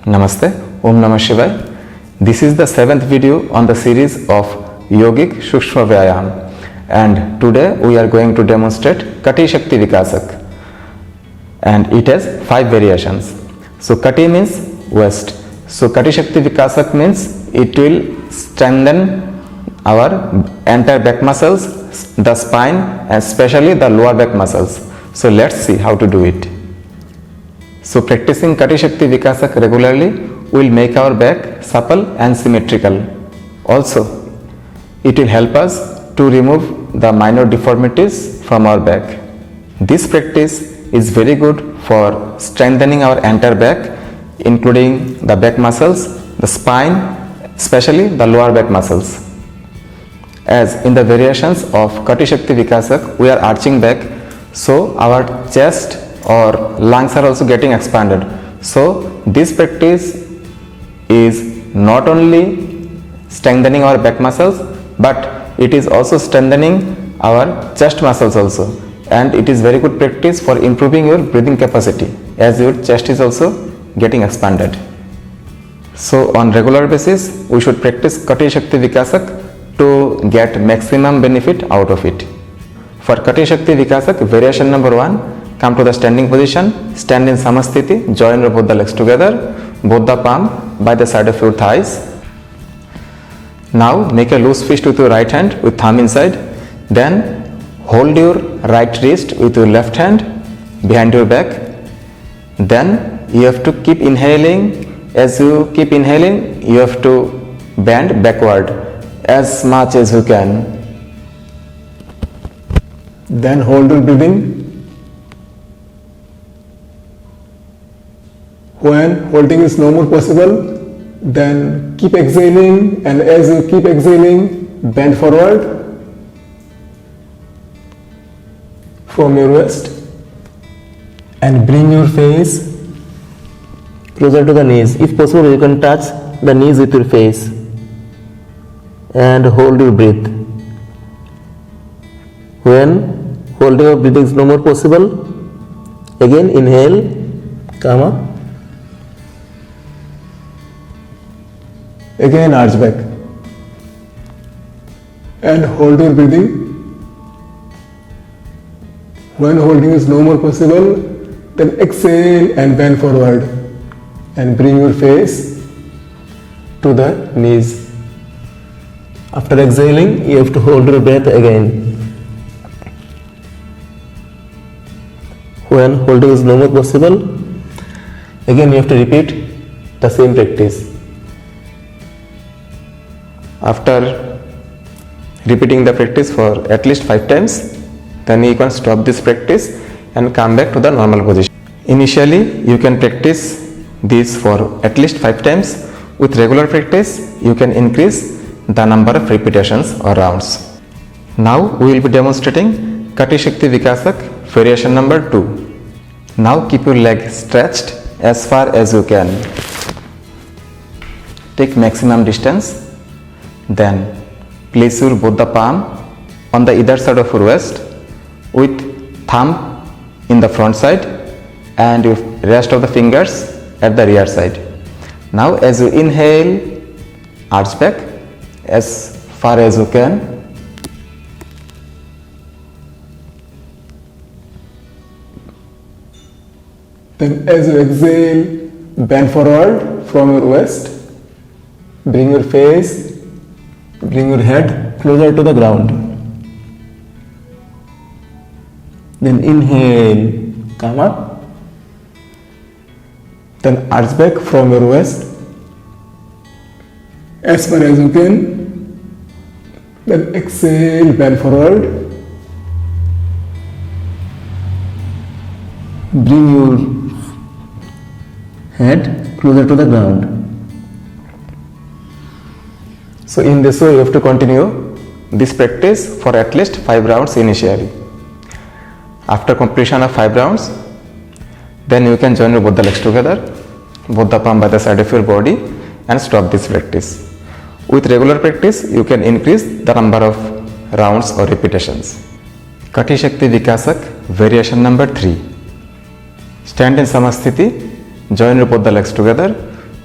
Namaste, Om Namah Shivaya. This is the 7th video on the series of yogic Sukshma Vyayama, and today we are going to demonstrate Kati Shakti Vikasak, and it has 5 variations. So Kati means waist. So Kati Shakti Vikasak means it will strengthen our entire back muscles, the spine, and especially the lower back muscles. So let's see how to do it. So practicing Kati Shakti Vikasak regularly will make our back supple and symmetrical. Also, it will help us to remove the minor deformities from our back. This practice is very good for strengthening our entire back, including the back muscles, the spine, especially the lower back muscles. As in the variations of Kati Shakti Vikasak, we are arching back, so our chest or lungs are also getting expanded. So this practice is not only strengthening our back muscles, but it is also strengthening our chest muscles also, and it is very good practice for improving your breathing capacity, as your chest is also getting expanded. So on regular basis we should practice Kati Shakti Vikasak to get maximum benefit out of it. For Kati Shakti Vikasak, variation number 1, come to the standing position, stand in Samasthiti, join your both the legs together, both the palm by the side of your thighs. Now make a loose fist with your right hand with thumb inside, then hold your right wrist with your left hand behind your back. Then you have to keep inhaling. As you keep inhaling, you have to bend backward as much as you can. Then hold your breathing. When holding is no more possible, then keep exhaling, and as you keep exhaling, bend forward from your waist and bring your face closer to the knees. If possible, you can touch the knees with your face and hold your breath. When holding your breathing is no more possible, again inhale, come up. Again arch back and hold your breathing. When holding is no more possible, then exhale and bend forward and bring your face to the knees. After exhaling, you have to hold your breath again. When holding is no more possible, again you have to repeat the same practice. After repeating the practice for at least 5 times, then you can stop this practice and come back to the normal position. Initially, you can practice this for at least 5 times. With regular practice, you can increase the number of repetitions or rounds. Now we will be demonstrating Kati Shakti Vikasak variation number 2. Now keep your leg stretched as far as you can. Take maximum distance. Then place your both the palm on the either side of your waist with thumb in the front side and your rest of the fingers at the rear side. Now as you inhale, arch back as far as you can. Then as you exhale, bend forward from your waist. Bring your face, bring your head closer to the ground. Then inhale, come up. Then arch back from your waist as far as you can. Then exhale, bend forward. Bring your head closer to the ground. So in this way you have to continue this practice for at least 5 rounds initially. After completion of 5 rounds, then you can join your both the legs together, both the palm by the side of your body, and stop this practice. With regular practice, you can increase the number of rounds or repetitions. Kati Shakti Vikasak variation number 3. Stand in Samasthiti, join both the legs together,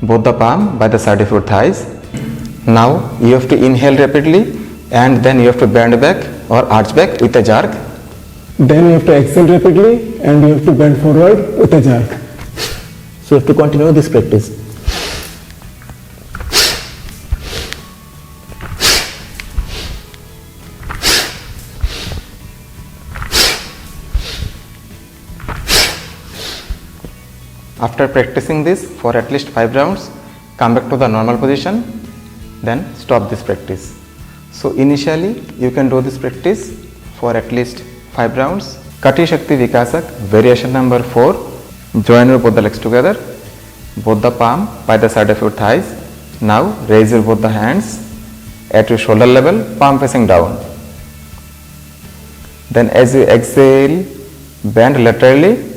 both the palm by the side of your thighs. Now you have to inhale rapidly and then you have to bend back or arch back with a jerk. Then you have to exhale rapidly and you have to bend forward with a jerk. So you have to continue this practice. After practicing this for at least 5 rounds, come back to the normal position, then stop this practice. So initially you can do this practice for at least 5 rounds. Kati Shakti Vikasak, variation number 4. Join your both the legs together, both the palm by the side of your thighs. Now raise your both the hands at your shoulder level, palm facing down. Then as you exhale, bend laterally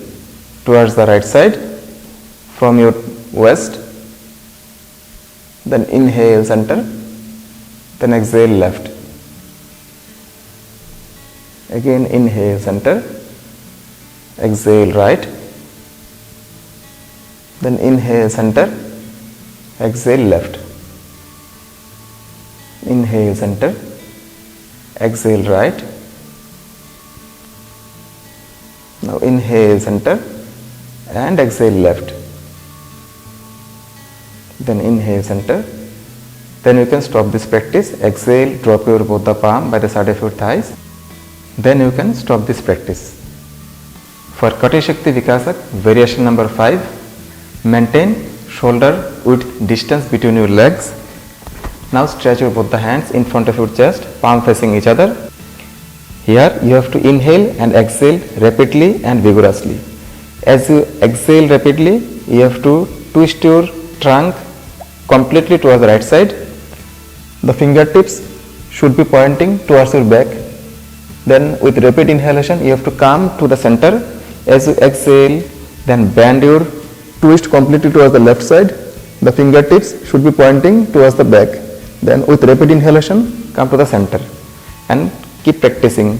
towards the right side from your waist. Then inhale center, then exhale left. Again inhale center, exhale right. Then inhale center, exhale left. Inhale center, exhale right. Now inhale center and exhale left. Then inhale center. Then you can stop this practice. Exhale, drop your both the palm by the side of your thighs. Then you can stop this practice. For Kati Shakti Vikasak, variation number 5, maintain shoulder width distance between your legs. Now stretch your both the hands in front of your chest, palm facing each other. Here you have to inhale and exhale rapidly and vigorously. As you exhale rapidly, you have to twist your trunk completely towards the right side. The fingertips should be pointing towards your back. Then with rapid inhalation, you have to come to the center. As you exhale, then bend your twist completely towards the left side. The fingertips should be pointing towards the back. Then with rapid inhalation, come to the center and keep practicing.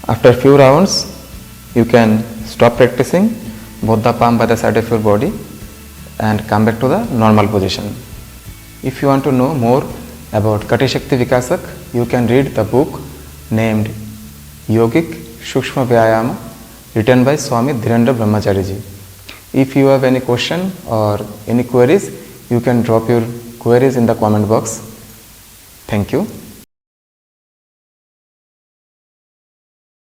After few rounds, you can stop practicing, both the palm by the side of your body, and come back to the normal position. If you want to know more about Kati Shakti Vikasak, you can read the book named Yogic Sukshma Vyayama, written by Swami Dhirendra Brahmachariji. If you have any question or any queries, you can drop your queries in the comment box. Thank you.